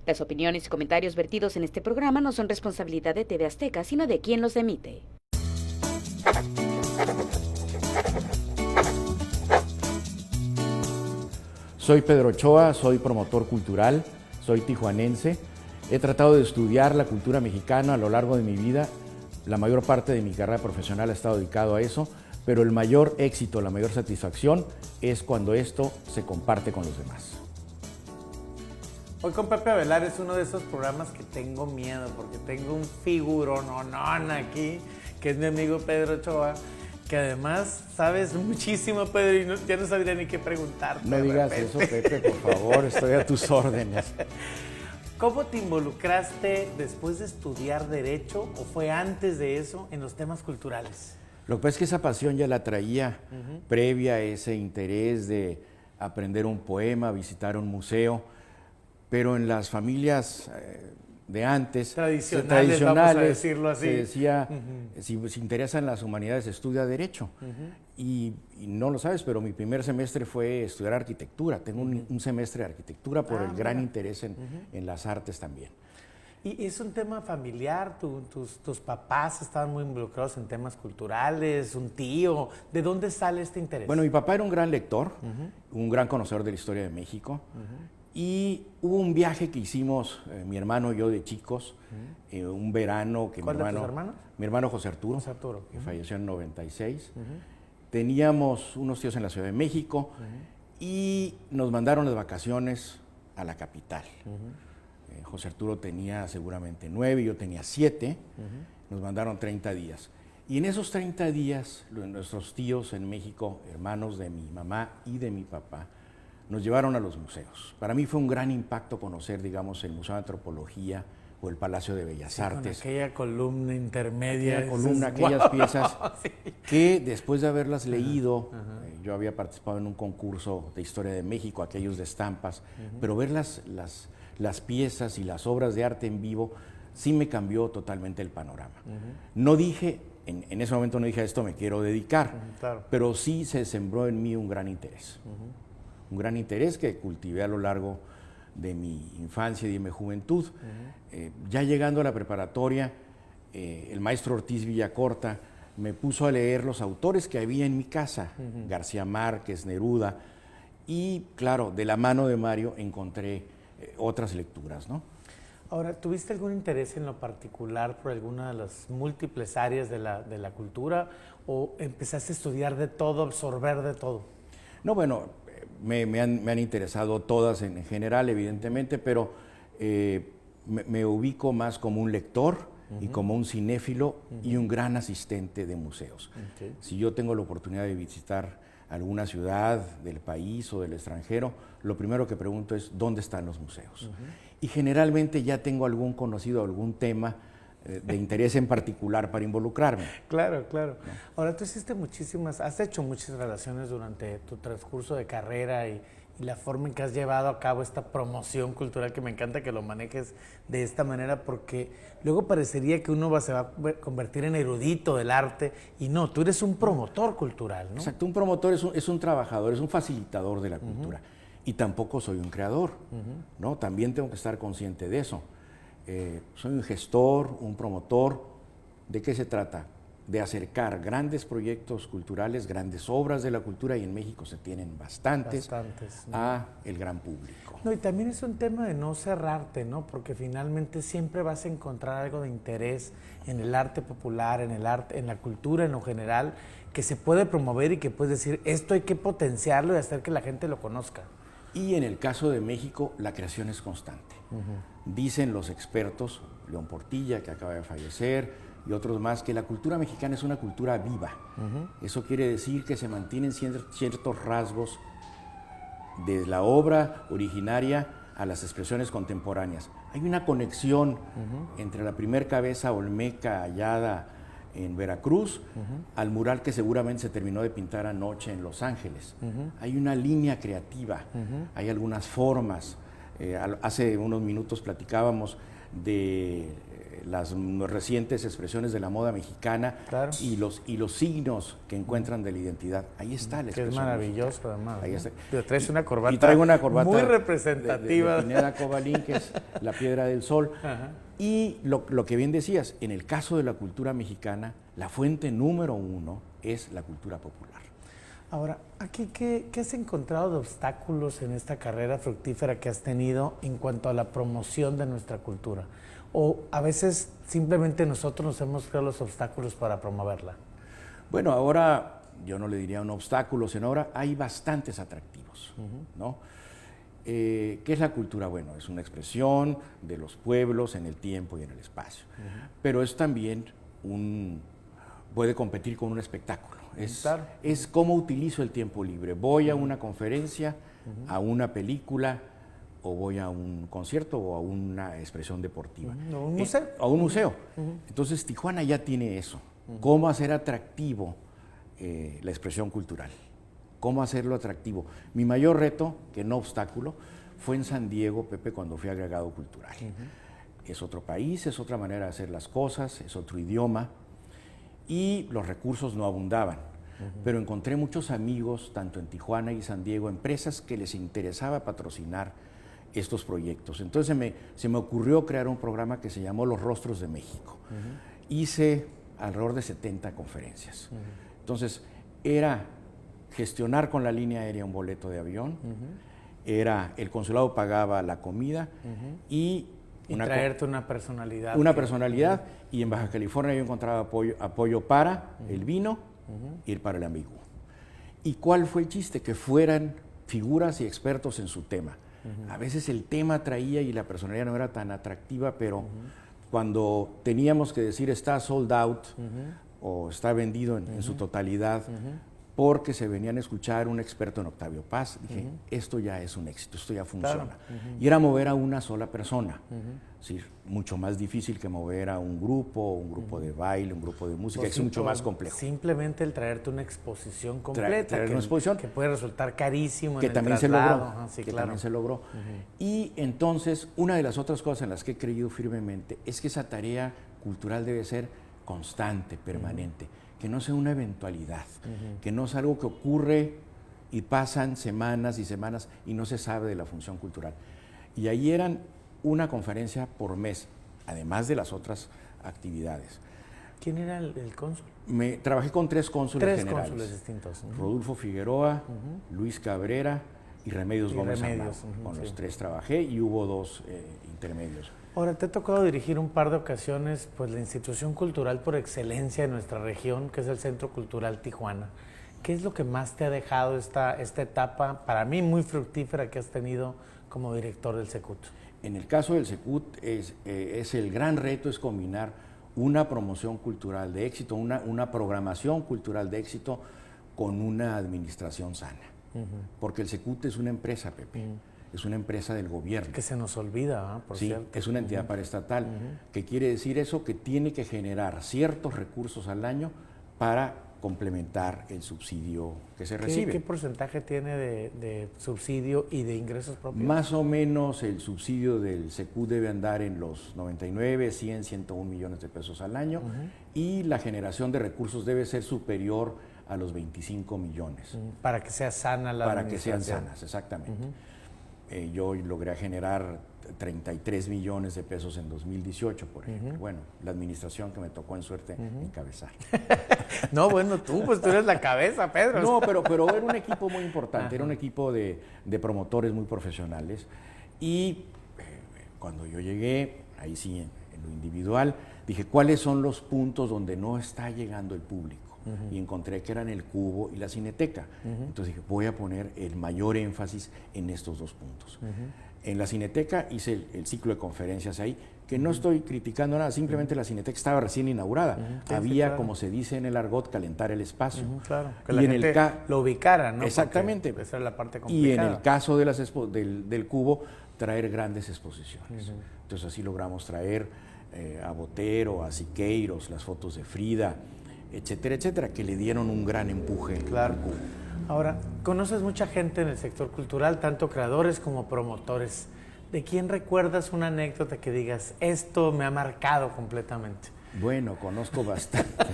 Las opiniones y comentarios vertidos en este programa no son responsabilidad de TV Azteca, sino de quien los emite. Soy Pedro Ochoa, soy promotor cultural, soy tijuanense. He tratado de estudiar la cultura mexicana a lo largo de mi vida. La mayor parte de mi carrera profesional ha estado dedicado a eso, pero el mayor éxito, la mayor satisfacción es cuando esto se comparte con los demás. Hoy con Pepe Avelar es uno de esos programas que tengo miedo, porque tengo un figurón aquí, que es mi amigo Pedro Ochoa, que además sabes muchísimo, Pedro, y ya no sabría ni qué preguntarte. No digas eso, Pepe, por favor, estoy a tus órdenes. ¿Cómo te involucraste después de estudiar Derecho o fue antes de eso en los temas culturales? Lo que pasa es que esa pasión ya la traía previa a ese interés de aprender un poema, visitar un museo, pero en las familias de antes, tradicionales, vamos a decirlo así, se decía, si se interesa en las humanidades, estudia Derecho. Y no lo sabes, pero mi primer semestre fue estudiar arquitectura. Tengo un semestre de arquitectura por el gran interés en las artes también. ¿Y es un tema familiar? ¿Tus papás estaban muy involucrados en temas culturales? ¿Un tío? ¿De dónde sale este interés? Bueno, mi papá era un gran lector, un gran conocedor de la historia de México. Y hubo un viaje que hicimos, mi hermano y yo de chicos, un verano que ¿Cuál de tus hermanos? Mi hermano José Arturo, que falleció en 96. Teníamos unos tíos en la Ciudad de México y nos mandaron las vacaciones a la capital. José Arturo tenía seguramente 9, yo tenía 7, nos mandaron 30 días. Y en esos 30 días, nuestros tíos en México, hermanos de mi mamá y de mi papá, nos llevaron a los museos. Para mí fue un gran impacto conocer, digamos, el Museo de Antropología o el Palacio de Bellas Artes. Con aquella columna intermedia. Aquellas piezas que después de haberlas leído, yo había participado en un concurso de Historia de México, aquellos de estampas, pero ver las piezas y las obras de arte en vivo sí me cambió totalmente el panorama. No dije, en ese momento no dije a esto me quiero dedicar, pero sí se sembró en mí un gran interés. Un gran interés que cultivé a lo largo de mi infancia y de mi juventud. Ya llegando a la preparatoria, el maestro Ortiz Villacorta me puso a leer los autores que había en mi casa, García Márquez, Neruda, y claro, de la mano de Mario encontré otras lecturas, ¿no? Ahora, ¿tuviste algún interés en lo particular por alguna de las múltiples áreas de la cultura o empezaste a estudiar de todo, absorber de todo? No, bueno, me han interesado todas en general, evidentemente, pero me ubico más como un lector y como un cinéfilo y un gran asistente de museos. Si yo tengo la oportunidad de visitar alguna ciudad del país o del extranjero, lo primero que pregunto es ¿dónde están los museos? Y generalmente ya tengo algún conocido, algún tema de interés en particular para involucrarme. Claro. Ahora, tú has hecho muchas relaciones durante tu transcurso de carrera y la forma en que has llevado a cabo esta promoción cultural, que me encanta que lo manejes de esta manera, porque luego parecería que uno se va a convertir en erudito del arte, y no, tú eres un promotor cultural, ¿no? Exacto, un promotor es un trabajador, es un facilitador de la cultura, y tampoco soy un creador, ¿no? También tengo que estar consciente de eso. Soy un gestor, un promotor. ¿De qué se trata? De acercar grandes proyectos culturales, grandes obras de la cultura, y en México se tienen bastantes ¿no? A el gran público. No, y también es un tema de no cerrarte, ¿no? Porque finalmente siempre vas a encontrar algo de interés en el arte popular, en el arte, en la cultura en lo general, que se puede promover y que puedes decir, esto hay que potenciarlo y hacer que la gente lo conozca. Y en el caso de México, la creación es constante. Dicen los expertos, León Portilla, que acaba de fallecer, y otros más, que la cultura mexicana es una cultura viva. Eso quiere decir que se mantienen ciertos rasgos de la obra originaria a las expresiones contemporáneas. Hay una conexión entre la primer cabeza olmeca hallada en Veracruz al mural que seguramente se terminó de pintar anoche en Los Ángeles. Hay una línea creativa, hay algunas formas. Hace unos minutos platicábamos de las recientes expresiones de la moda mexicana, claro, y los signos que encuentran de la identidad. Ahí está la expresión. Que es maravilloso, además. Ahí está. Pero traes una corbata, y traigo una corbata muy representativa. De Pineda Cobalín, que es la piedra del sol. Ajá. Y lo que bien decías, en el caso de la cultura mexicana, la fuente número 1 es la cultura popular. Ahora, aquí, ¿qué has encontrado de obstáculos en esta carrera fructífera que has tenido en cuanto a la promoción de nuestra cultura? ¿O a veces simplemente nosotros nos hemos creado los obstáculos para promoverla? Bueno, ahora yo no le diría un obstáculo, sino ahora hay bastantes atractivos, ¿no? ¿Qué es la cultura? Bueno, es una expresión de los pueblos en el tiempo y en el espacio, pero es también puede competir con un espectáculo. Es cómo utilizo el tiempo libre. Voy a una conferencia, a una película, o voy a un concierto o a una expresión deportiva. ¿O un museo? A un museo. Entonces Tijuana ya tiene eso. ¿Cómo hacer atractivo la expresión cultural? ¿Cómo hacerlo atractivo? Mi mayor reto, que no obstáculo, fue en San Diego, Pepe, cuando fui agregado cultural. Es otro país, es otra manera de hacer las cosas, es otro idioma, y los recursos no abundaban. Pero encontré muchos amigos, tanto en Tijuana y San Diego, empresas que les interesaba patrocinar estos proyectos. Entonces se me ocurrió crear un programa que se llamó Los Rostros de México. Hice alrededor de 70 conferencias. Entonces, era gestionar con la línea aérea un boleto de avión, el consulado pagaba la comida y traerte una personalidad. Una personalidad, y en Baja California yo encontraba apoyo para el vino y para el amigo. ¿Y cuál fue el chiste? Que fueran figuras y expertos en su tema. A veces el tema traía y la personalidad no era tan atractiva, pero cuando teníamos que decir está sold out o está vendido en su totalidad, porque se venían a escuchar un experto en Octavio Paz, dije, esto ya es un éxito, esto ya funciona. Claro. Y era mover a una sola persona. Es decir, mucho más difícil que mover a un grupo de baile, un grupo de música, es mucho más complejo. Simplemente el traerte una exposición completa, traer una exposición que puede resultar carísimo que en también el se logró, traslado. que también se logró. Y entonces, una de las otras cosas en las que he creído firmemente es que esa tarea cultural debe ser constante, permanente, que no sea una eventualidad, que no es algo que ocurre y pasan semanas y semanas y no se sabe de la función cultural. Y ahí eran una conferencia por mes, además de las otras actividades. ¿Quién era el cónsul? Trabajé con 3 cónsules generales. 3 cónsules distintos. Rodolfo Figueroa, Luis Cabrera y Remedios Gómez Arnau. Con los 3 trabajé y hubo 2 intermedios. Ahora, te ha tocado dirigir un par de ocasiones pues la institución cultural por excelencia de nuestra región, que es el Centro Cultural Tijuana. ¿Qué es lo que más te ha dejado esta etapa, para mí muy fructífera, que has tenido como director del CECUT? En el caso del CECUT, el gran reto es combinar una promoción cultural de éxito, una programación cultural de éxito con una administración sana. Porque el CECUT es una empresa, Pepe. Es una empresa del gobierno. Que se nos olvida, por cierto. Es una entidad paraestatal. ¿Qué quiere decir eso? Que tiene que generar ciertos recursos al año para complementar el subsidio que se recibe. ¿Qué porcentaje tiene de subsidio y de ingresos propios? Más o menos el subsidio del CECUT debe andar en los 99, 100, 101 millones de pesos al año y la generación de recursos debe ser superior a los 25 millones. Para que sea sana la administración. Para que sean sanas, exactamente. Yo logré generar 33 millones de pesos en 2018, por ejemplo. Bueno, la administración que me tocó en suerte encabezar. No, bueno, tú eres la cabeza, Pedro. No, pero era un equipo muy importante, era un equipo de promotores muy profesionales. Y cuando yo llegué, ahí sí, en lo individual, dije, ¿cuáles son los puntos donde no está llegando el público? Y encontré que eran el Cubo y la Cineteca. Entonces dije, voy a poner el mayor énfasis en estos 2 puntos. En la Cineteca hice el ciclo de conferencias ahí, que no estoy criticando nada, simplemente la Cineteca estaba recién inaugurada. Había, como se dice en el argot, calentar el espacio. Claro, que la gente lo ubicara, ¿no? Exactamente. Porque esa era la parte complicada. Y en el caso de del Cubo, traer grandes exposiciones. Entonces así logramos traer a Botero, a Siqueiros, las fotos de Frida, etcétera, etcétera, que le dieron un gran empuje al Cubo. Ahora, conoces mucha gente en el sector cultural, tanto creadores como promotores. ¿De quién recuerdas una anécdota que digas, esto me ha marcado completamente? Bueno, conozco bastante.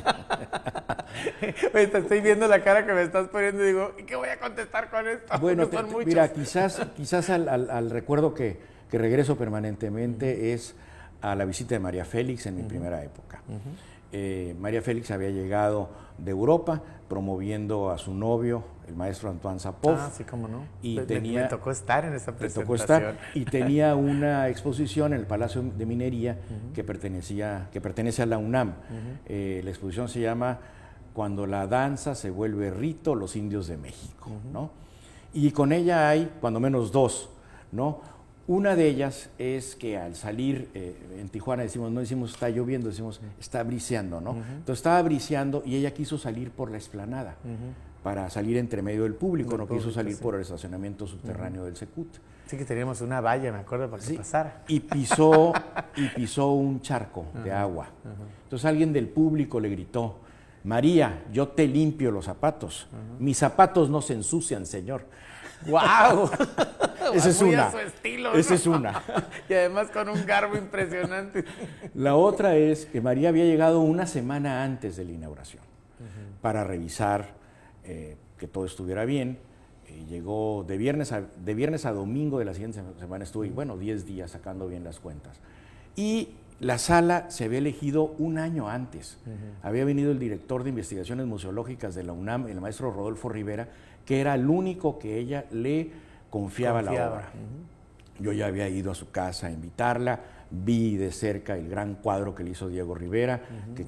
Oye, te estoy viendo la cara que me estás poniendo y digo, ¿y qué voy a contestar con esto? Bueno, Porque son muchos. mira, quizás al recuerdo que regreso permanentemente es a la visita de María Félix en mi primera época. María Félix había llegado de Europa promoviendo a su novio, el maestro Antoine Sapov. Ah, sí, cómo no. Y me tocó estar en esa me presentación. tocó estar, y tenía una exposición en el Palacio de Minería que pertenece a la UNAM. La exposición se llama Cuando la danza se vuelve rito, los indios de México, ¿no? Y con ella hay cuando menos dos, ¿no? Una de ellas es que al salir, en Tijuana no decimos está lloviendo, decimos está briseando, ¿no? Entonces estaba briseando y ella quiso salir por la explanada para salir entre medio del público, no quiso salir por el estacionamiento subterráneo del Secut. Sí que teníamos una valla, me acuerdo, para que pasara. Y pisó un charco de agua. Entonces alguien del público le gritó, María, yo te limpio los zapatos. Mis zapatos no se ensucian, señor. ¡Guau! Esa es Muy una. a su estilo, ¿no? Esa es una. Y además con un garbo impresionante. La otra es que María había llegado una semana antes de la inauguración para revisar que todo estuviera bien. Llegó de viernes a domingo de la siguiente semana, estuve, 10 días sacando bien las cuentas. Y la sala se había elegido un año antes. Había venido el director de investigaciones museológicas de la UNAM, el maestro Rodolfo Rivera, que era el único que ella le confiaba la obra. Yo ya había ido a su casa a invitarla, vi de cerca el gran cuadro que le hizo Diego Rivera, que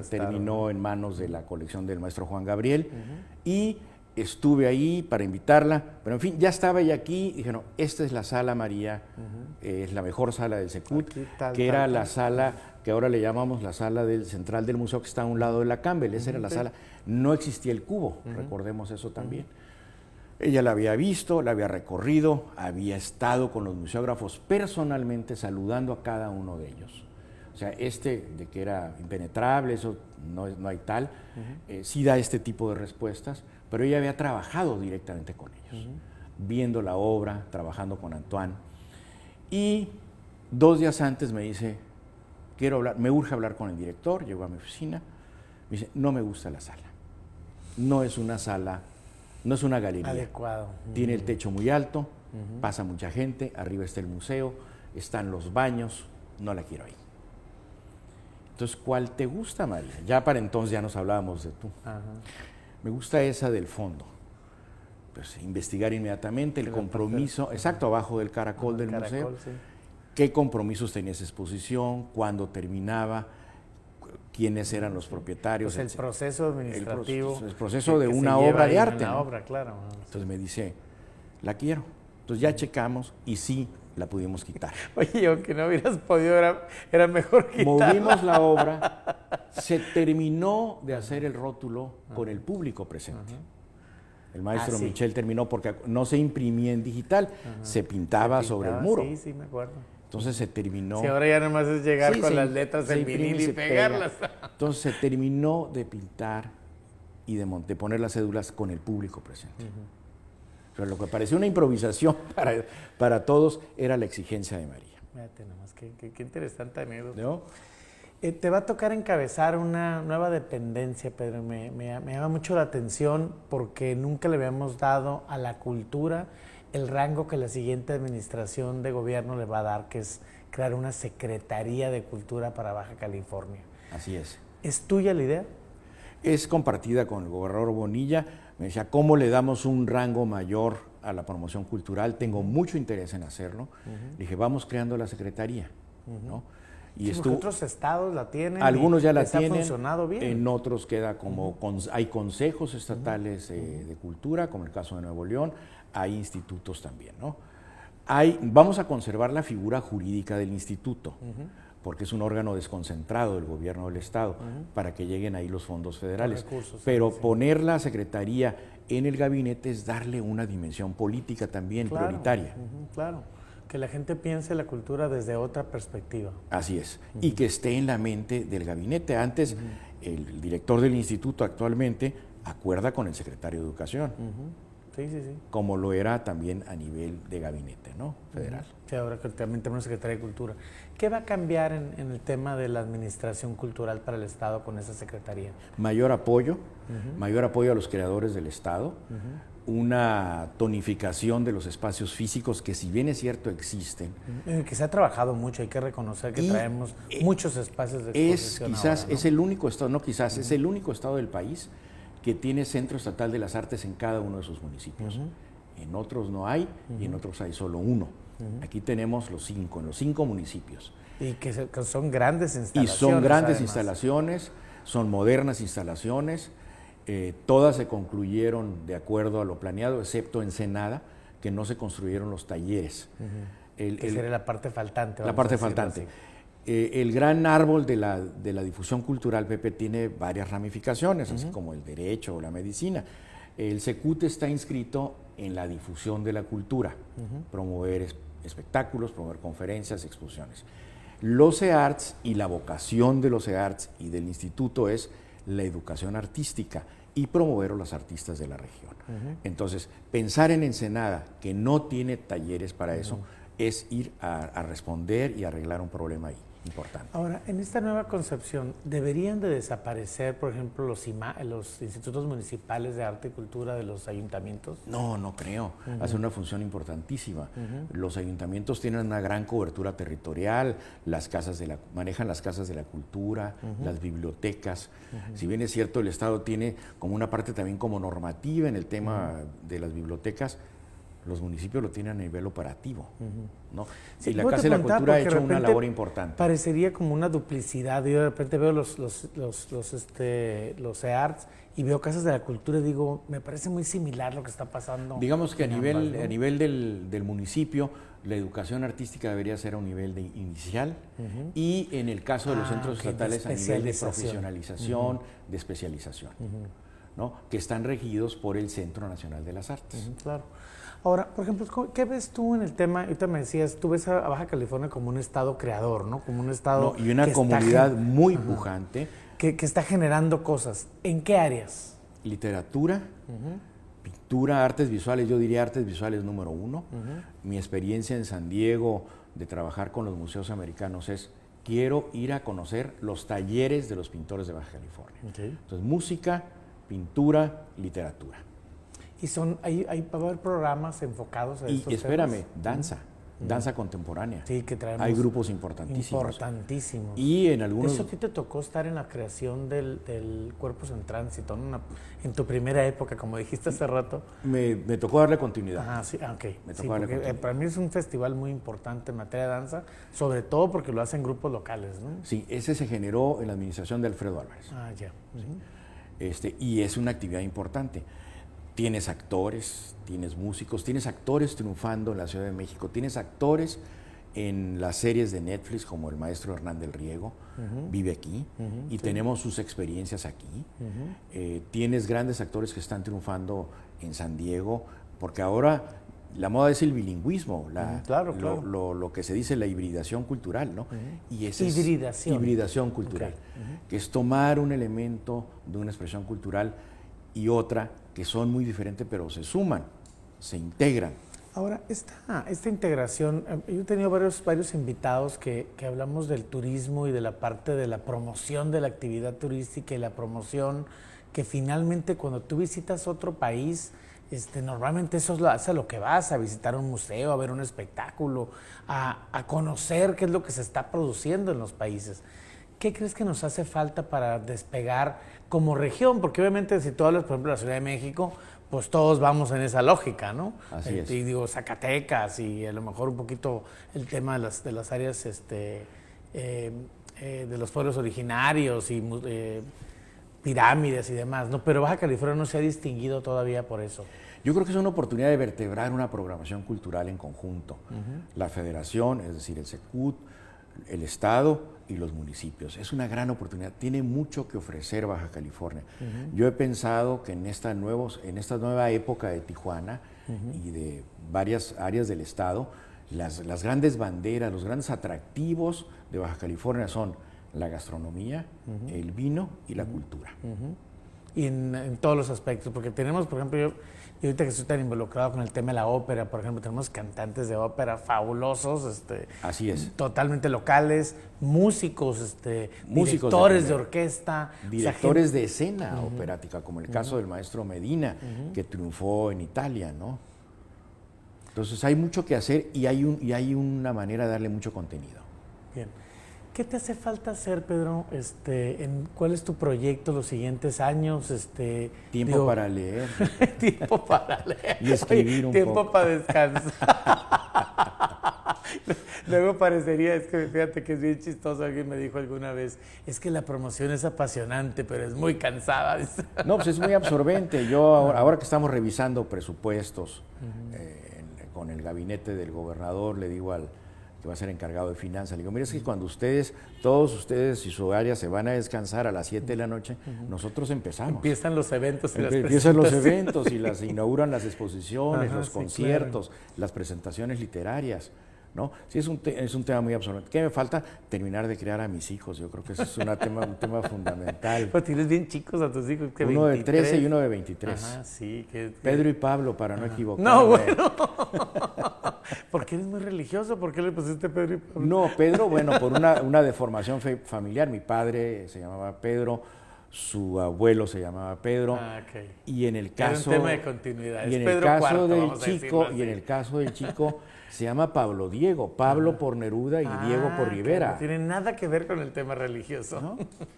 terminó en manos de la colección del maestro Juan Gabriel, y estuve ahí para invitarla, pero en fin, ya estaba ella aquí, y dije, no, esta es la sala María, es la mejor sala del Secut, que era la sala que ahora le llamamos la sala del central del museo, que está a un lado de la Campbell. Esa era la sala, no existía el cubo, recordemos eso también. Ella la había visto, la había recorrido, había estado con los museógrafos personalmente saludando a cada uno de ellos. O sea, de que era impenetrable, eso no hay tal, sí da este tipo de respuestas, pero ella había trabajado directamente con ellos, viendo la obra, trabajando con Antoine. Y 2 días antes me dice, me urge hablar con el director, llegó a mi oficina, me dice, no me gusta la sala, no es una sala, no es una galería. Adecuado. Tiene el techo muy alto, pasa mucha gente, arriba está el museo, están los baños, no la quiero ahí. Entonces, ¿cuál te gusta, María? Ya para entonces ya nos hablábamos de tú. Me gusta esa del fondo. Pues investigar inmediatamente el compromiso, exacto, abajo del caracol del museo. Sí. ¿Qué compromisos tenía esa exposición? ¿Cuándo terminaba? ¿Quiénes eran los propietarios? Pues el proceso administrativo. El proceso de una obra de arte. Una obra, claro. Entonces me dice, la quiero. Entonces ya checamos y sí, la pudimos quitar. Oye, aunque no hubieras podido, era mejor quitarla. Movimos la obra, se terminó de hacer el rótulo con el público presente. El maestro Michel terminó porque no se imprimía en digital, se pintaba sobre el muro. Sí, me acuerdo. Entonces se terminó. Sí, ahora ya nomás es llegar con las letras del vinil y pegarlas. Entonces se terminó de pintar y de poner las cédulas con el público presente. Pero lo que parecía una improvisación para todos era la exigencia de María. Fíjate nomás, qué interesante anécdota. ¿No? Te va a tocar encabezar una nueva dependencia, Pedro. Me llama mucho la atención porque nunca le habíamos dado a la cultura el rango que la siguiente administración de gobierno le va a dar, que es crear una Secretaría de Cultura para Baja California. Así es. ¿Es tuya la idea? Es compartida con el gobernador Bonilla. Me decía, ¿cómo le damos un rango mayor a la promoción cultural? Tengo mucho interés en hacerlo. Le dije, vamos creando la secretaría, ¿no? Y otros estados la tienen. Algunos ya la tienen. Ha funcionado bien. En otros queda como hay consejos estatales de cultura, como el caso de Nuevo León. Hay institutos también, ¿no? Vamos a conservar la figura jurídica del instituto, porque es un órgano desconcentrado del gobierno del estado, para que lleguen ahí los fondos federales. Recursos, pero sí. Poner la secretaría en el gabinete es darle una dimensión política también prioritaria. Claro, que la gente piense la cultura desde otra perspectiva. Así es, y que esté en la mente del gabinete. Antes, el director del instituto actualmente acuerda con el secretario de Educación. Sí, sí, sí. como lo era también a nivel de gabinete, ¿no? Federal. Sí, ahora que también tenemos Secretaría de Cultura. ¿Qué va a cambiar en el tema de la administración cultural para el Estado con esa Secretaría? Mayor apoyo a los creadores del Estado, una tonificación de los espacios físicos que, si bien es cierto, existen. Que se ha trabajado mucho, hay que reconocer que traemos muchos espacios de exposición. Quizás ahora, ¿no? es el único estado, no quizás, es el único estado del país que tiene Centro Estatal de las Artes en cada uno de sus municipios. En otros no hay y en otros hay solo uno. Aquí tenemos en los 5 municipios. Y que son grandes instalaciones. Y son grandes además. instalaciones, son modernas instalaciones, todas se concluyeron de acuerdo a lo planeado, excepto Ensenada, que no se construyeron los talleres. Que sería la parte faltante. La parte faltante. El gran árbol de la difusión cultural, Pepe, tiene varias ramificaciones, así como el derecho o la medicina. El Secut está inscrito en la difusión de la cultura, promover espectáculos, promover conferencias, exposiciones. Los EARTS y la vocación de los EARTS y del instituto es la educación artística y promover a los artistas de la región. Entonces, pensar en Ensenada, que no tiene talleres para eso, es ir a responder y arreglar un problema ahí importante. Ahora, en esta nueva concepción, ¿deberían de desaparecer, por ejemplo, los institutos municipales de arte y cultura de los ayuntamientos? No, no creo. Hace una función importantísima. Los ayuntamientos tienen una gran cobertura territorial, manejan las casas de la cultura, las bibliotecas. Si bien es cierto, el Estado tiene como una parte también como normativa en el tema de las bibliotecas, los municipios lo tienen a nivel operativo, ¿no? Sí, y la Casa de la Cultura ha hecho una labor importante. Parecería como una duplicidad. Yo de repente veo los EARTS y veo Casas de la Cultura y digo, me parece muy similar lo que está pasando. Digamos que a nivel del municipio, la educación artística debería ser a un nivel inicial y en el caso de los centros estatales a nivel de profesionalización, de especialización, ¿no? Que están regidos por el Centro Nacional de las Artes. Claro. Ahora, por ejemplo, ¿qué ves tú en el tema? Ahorita me decías, tú ves a Baja California como un estado creador, ¿no? Como un estado... y una comunidad muy pujante. Que está generando cosas. ¿En qué áreas? Literatura, pintura, artes visuales, yo diría artes visuales número 1. Mi experiencia en San Diego de trabajar con los museos americanos es, quiero ir a conocer los talleres de los pintores de Baja California. Entonces, música, pintura, literatura. Y va a haber programas enfocados a esos Y espérame, danza contemporánea. Sí, que traemos. Hay grupos importantísimos. Importantísimos. Y en algunos... ¿Eso a ti te tocó estar en la creación del Cuerpos en Tránsito, en tu primera época, como dijiste hace rato? Me tocó darle continuidad. Ah, sí, ok. Me tocó darle continuidad. Para mí es un festival muy importante en materia de danza, sobre todo porque lo hacen grupos locales, ¿no? Sí, ese se generó en la administración de Alfredo Álvarez. Ah, ya. Y es una actividad importante. Tienes actores, tienes músicos, tienes actores triunfando en la Ciudad de México, tienes actores en las series de Netflix como el maestro Hernán del Riego, vive aquí, y tenemos sus experiencias aquí. Tienes grandes actores que están triunfando en San Diego, porque ahora la moda es el bilingüismo, lo que se dice la hibridación cultural, ¿no? Y esa hibridación cultural, que es tomar un elemento de una expresión cultural y otra que son muy diferentes, pero se suman, se integran. Ahora, esta integración, yo he tenido varios invitados que hablamos del turismo y de la parte de la promoción de la actividad turística y la promoción que finalmente cuando tú visitas otro país, normalmente eso es a lo que vas, a visitar un museo, a ver un espectáculo, a conocer qué es lo que se está produciendo en los países. ¿Qué crees que nos hace falta para despegar como región? Porque obviamente si tú hablas, por ejemplo, de la Ciudad de México, pues todos vamos en esa lógica, ¿no? Así es. Y digo, Zacatecas y a lo mejor un poquito el tema de las áreas de los pueblos originarios y pirámides y demás, ¿no? Pero Baja California no se ha distinguido todavía por eso. Yo creo que es una oportunidad de vertebrar una programación cultural en conjunto. La federación, es decir, el Secut, el Estado y los municipios. Es una gran oportunidad, tiene mucho que ofrecer Baja California. Yo he pensado que en esta nueva época de Tijuana y de varias áreas del Estado, las grandes banderas, los grandes atractivos de Baja California son la gastronomía, el vino y la cultura. y en todos los aspectos, porque tenemos, por ejemplo, yo ahorita que estoy tan involucrado con el tema de la ópera, por ejemplo, tenemos cantantes de ópera fabulosos, Así es. totalmente locales, músicos, Músicos directores de orquesta, directores de escena operática, como el caso del maestro Medina, que triunfó en Italia, ¿no? Entonces hay mucho que hacer y hay una manera de darle mucho contenido. Bien. ¿Qué te hace falta hacer, Pedro? ¿Cuál es tu proyecto los siguientes años? Tiempo para leer. Tiempo para leer. Y escribir un tiempo poco. para descansar. Luego parecería, es que fíjate que es bien chistoso, alguien me dijo alguna vez, es que la promoción es apasionante, pero es muy cansada. No, pues es muy absorbente. Yo ahora que estamos revisando presupuestos con el gabinete del gobernador, le digo al que va a ser encargado de finanzas, le digo, mira, es que cuando todos ustedes y su área se van a descansar a las 7 de la noche, nosotros empezamos. Empiezan los eventos y las Empiezan los presentaciones. eventos y las inauguran las exposiciones, Ajá, los sí, conciertos, las presentaciones literarias, ¿no? Sí, es un tema muy absorbente. ¿Qué me falta? Terminar de criar a mis hijos. Yo creo que ese es un tema fundamental. Pero tienes bien chicos a tus hijos. Que Uno 23. de 13 y uno de 23. Ajá, sí. Pedro y Pablo, para no equivocarme. No, bueno. Porque eres muy religioso. ¿Por qué le pusiste Pedro y Pablo? No, Pedro, bueno, por una deformación familiar. Mi padre se llamaba Pedro, su abuelo se llamaba Pedro. Ah, ok. Y en el caso, Era un tema de continuidad. y Es en el Pedro caso IV, del vamos a chico, decirlo así. y en el caso del chico se llama Pablo Diego. Pablo por Neruda y Diego por Rivera. No tiene nada que ver con el tema religioso. ¿No?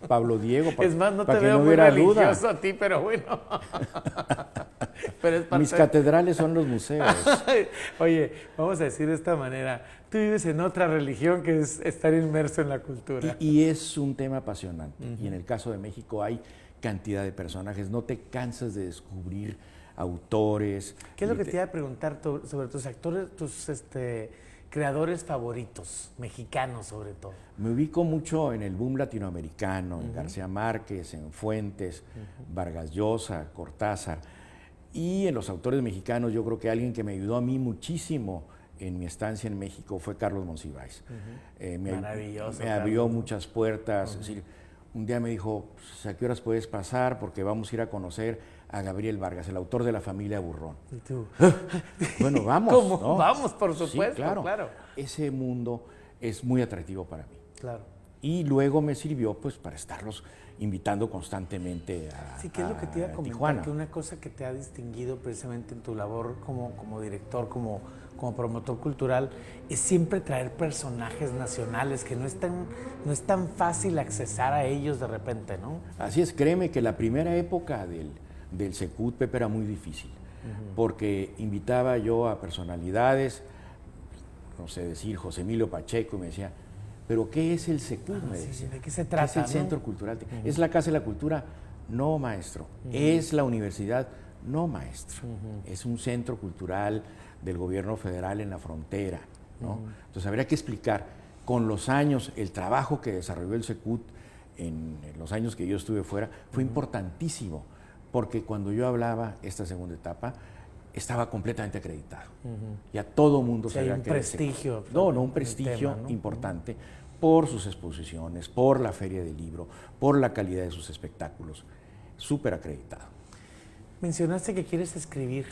Pablo Diego, Es más, no te para que veo no muy hubiera religioso duda. a ti, pero bueno. Pero es parte Mis catedrales son los museos. Oye, vamos a decir de esta manera, tú vives en otra religión que es estar inmerso en la cultura. Y es un tema apasionante. Y en el caso de México hay cantidad de personajes. No te cansas de descubrir autores. ¿Qué es lo que te iba a preguntar sobre tus actores, tus creadores favoritos, mexicanos sobre todo? Me ubico mucho en el boom latinoamericano, en García Márquez, en Fuentes, Vargas Llosa, Cortázar. Y en los autores mexicanos, yo creo que alguien que me ayudó a mí muchísimo en mi estancia en México fue Carlos Monsiváis. Maravilloso. Me abrió muchas puertas. Es decir, un día me dijo, pues, ¿a qué horas puedes pasar? Porque vamos a ir a conocer a Gabriel Vargas, el autor de La familia Burrón. ¿Y tú? Bueno, vamos. ¿Cómo? ¿no? Vamos, por supuesto, Sí, claro. claro. Ese mundo es muy atractivo para mí. Claro. Y luego me sirvió pues para estarlos invitando constantemente a Sí, que es lo que te iba a comentar, Tijuana. que una cosa que te ha distinguido precisamente en tu labor como director, como promotor cultural, es siempre traer personajes nacionales, que no es tan fácil accesar a ellos de repente, ¿no? Así es, créeme que la primera época del Secut, Pepe, era muy difícil, porque invitaba yo a personalidades, no sé decir, José Emilio Pacheco, y me decía, ¿pero qué es el Secut? Me Sí, decía. ¿de qué se trata? ¿Es el ¿no? Centro Cultural? ¿Es la Casa de la Cultura? No, maestro. ¿Es la universidad? No, maestro. Es un centro cultural del gobierno federal en la frontera, ¿no? Entonces habría que explicar con los años el trabajo que desarrolló el Secut en los años que yo estuve fuera fue importantísimo, porque cuando yo hablaba esta segunda etapa estaba completamente acreditado. Ya todo mundo Sí, hay sabía un que era el Secut. prestigio. No, un en el prestigio tema, ¿no? importante por sus exposiciones, por la feria del libro, por la calidad de sus espectáculos. Súper acreditado. Mencionaste que quieres escribir.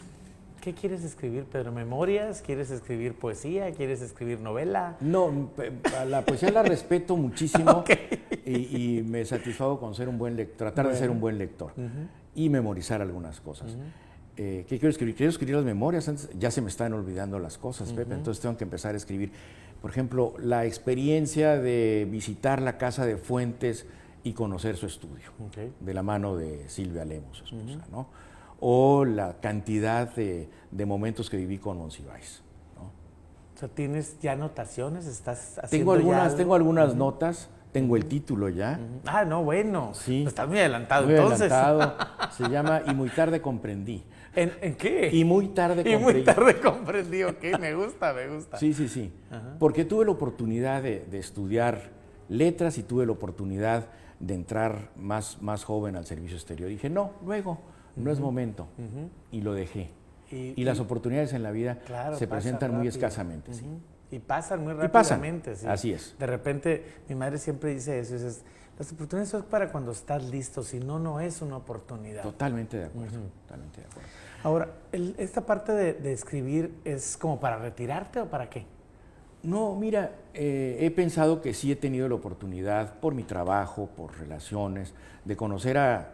¿Qué quieres escribir, Pedro? ¿Memorias? ¿Quieres escribir poesía? ¿Quieres escribir novela? No, a la poesía la respeto muchísimo Ok. y me satisfago con ser un buen lector, tratar de ser un buen lector y memorizar algunas cosas. ¿Qué quiero escribir? Quiero escribir las memorias, antes ya se me están olvidando las cosas, Pepe, entonces tengo que empezar a escribir. Por ejemplo, la experiencia de visitar la casa de Fuentes y conocer su estudio, de la mano de Silvia Lemos, su esposa, ¿no? O la cantidad de momentos que viví con Monsiváis, ¿no? O sea, ¿tienes ya anotaciones? ¿Estás haciendo Tengo algunas notas, tengo el título ya. Ah, no, bueno. Sí. Pues estás muy adelantado, Muy entonces. adelantado. Se llama Y muy tarde comprendí. ¿En qué? Y muy tarde Y comprendí. muy tarde comprendí, ok, me gusta. Sí. Porque tuve la oportunidad de estudiar letras y tuve la oportunidad de entrar más joven al servicio exterior. Dije, no, luego, no es momento. Y lo dejé. Y las oportunidades en la vida claro, se presentan muy rápido. escasamente. Sí. Y pasan muy Y pasan. rápidamente. Sí. Así es. De repente, mi madre siempre dice eso, Las oportunidades son para cuando estás listo, si no, no es una oportunidad. Totalmente de acuerdo, totalmente de acuerdo. Ahora, esta parte de escribir, ¿es como para retirarte o para qué? No, mira, he pensado que sí he tenido la oportunidad, por mi trabajo, por relaciones, de conocer a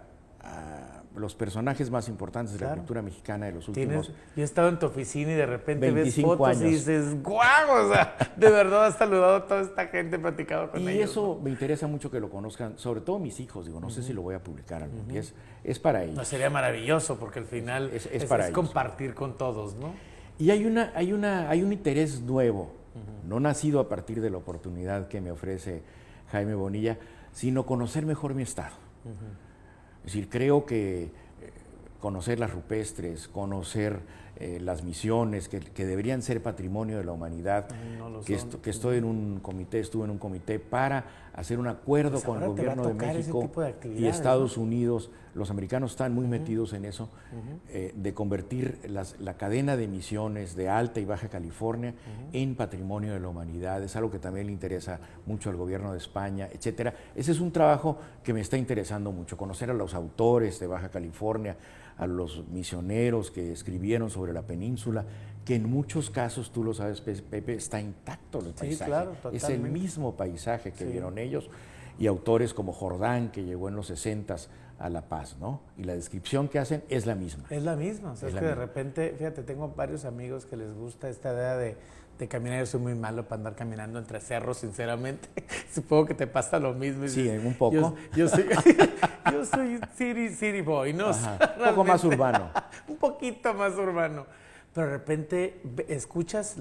los personajes más importantes de la cultura mexicana de los últimos... Yo he estado en tu oficina y de repente ves 25 fotos años. y dices, ¡guau! O sea, de verdad has saludado a toda esta gente, platicado con ellos. Y eso ¿no? me interesa mucho que lo conozcan, sobre todo mis hijos, digo, no sé si lo voy a publicar algún día, es para ellos. No, sería maravilloso porque al final es para ellos. Compartir con todos, ¿no? Y hay un interés nuevo, no nacido a partir de la oportunidad que me ofrece Jaime Bonilla, sino conocer mejor mi estado. Es decir, creo que conocer las rupestres, conocer las misiones que deberían ser patrimonio de la humanidad, estuve en un comité para hacer un acuerdo pues con el gobierno de México y Estados Unidos. Los americanos están muy metidos en eso, de convertir la cadena de misiones de Alta y Baja California en patrimonio de la humanidad. Es algo que también le interesa mucho al gobierno de España, etcétera. Ese es un trabajo que me está interesando mucho, conocer a los autores de Baja California, a los misioneros que escribieron sobre la península, que en muchos casos, tú lo sabes, Pepe, está intacto el paisaje. Claro, es el mismo paisaje que vieron ellos, y autores como Jordán, que llegó en los 60s a La Paz, ¿no? Y la descripción que hacen es la misma. Es la misma, o sea, es que de repente, fíjate, tengo varios amigos que les gusta esta idea de caminar. Yo soy muy malo para andar caminando entre cerros, sinceramente. Supongo que te pasa lo mismo. Sí, un poco. Yo soy city boy, ¿no? Un poco más urbano. Un poquito más urbano. Pero de repente escuchas,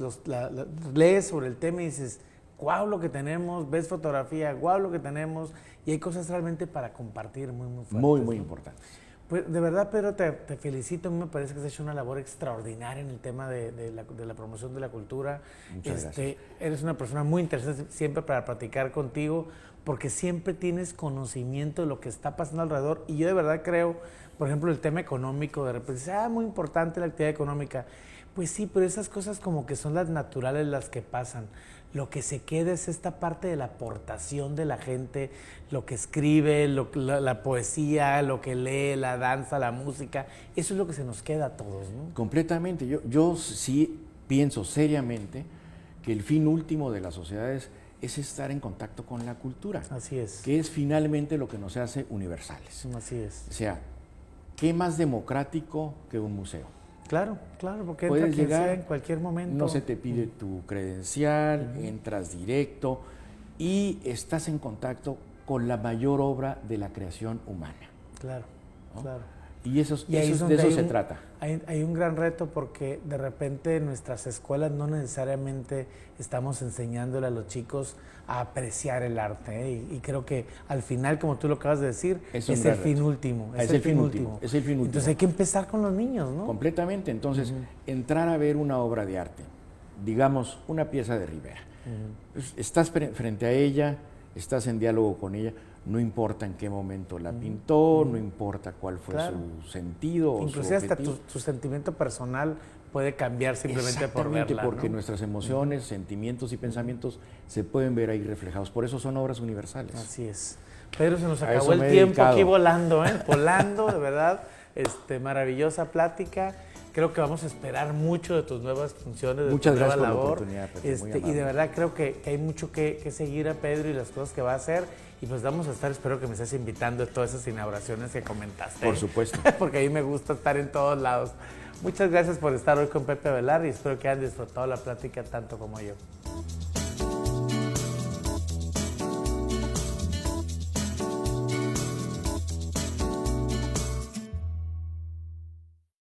lees sobre el tema y dices, guau lo que tenemos, ves fotografía, guau lo que tenemos, y hay cosas realmente para compartir muy fuertes. Muy ¿no? importantes. Pues de verdad, Pedro, te felicito. A mí me parece que has hecho una labor extraordinaria en el tema de la promoción de la cultura. Muchas gracias. Eres una persona muy interesante siempre para platicar contigo, porque siempre tienes conocimiento de lo que está pasando alrededor. Y yo de verdad creo, por ejemplo, el tema económico, de repente dices, muy importante la actividad económica. Pues sí, pero esas cosas como que son las naturales las que pasan. Lo que se queda es esta parte de la aportación de la gente, lo que escribe, la poesía, lo que lee, la danza, la música. Eso es lo que se nos queda a todos, ¿no? Completamente. Yo sí pienso seriamente que el fin último de las sociedades es estar en contacto con la cultura. Así es. Que es finalmente lo que nos hace universales. Así es. O sea, ¿qué más democrático que un museo? Claro, porque puedes entra quien llegar sea en cualquier momento. No se te pide tu credencial, entras directo y estás en contacto con la mayor obra de la creación humana. Claro, ¿no? claro. Y de eso se trata. Hay un gran reto porque de repente en nuestras escuelas no necesariamente estamos enseñándole a los chicos a apreciar el arte, ¿eh? Y creo que al final, como tú lo acabas de decir, es el fin último. Es el fin último. Entonces hay que empezar con los niños, ¿no? Completamente. Entonces, entrar a ver una obra de arte, digamos, una pieza de Rivera. Pues, estás frente a ella, estás en diálogo con ella. No importa en qué momento la pintó, no importa cuál fue su sentido o inclusive su objetivo. hasta tu sentimiento personal puede cambiar simplemente por verla, porque ¿no? nuestras emociones, sentimientos y pensamientos se pueden ver ahí reflejados. Por eso son obras universales. Así es. Pedro, se nos A acabó eso el me he tiempo dedicado. aquí volando, ¿eh? Volando, de verdad. Maravillosa plática. Creo que vamos a esperar mucho de tus nuevas funciones, de Muchas tu nueva gracias por la labor. oportunidad, Pepe, muy amable. Y de verdad creo que hay mucho que seguir a Pedro y las cosas que va a hacer. Y pues vamos a estar, espero que me estés invitando a todas esas inauguraciones que comentaste. Por supuesto. Porque a mí me gusta estar en todos lados. Muchas gracias por estar hoy con Pepe Velar y espero que hayan disfrutado la plática tanto como yo.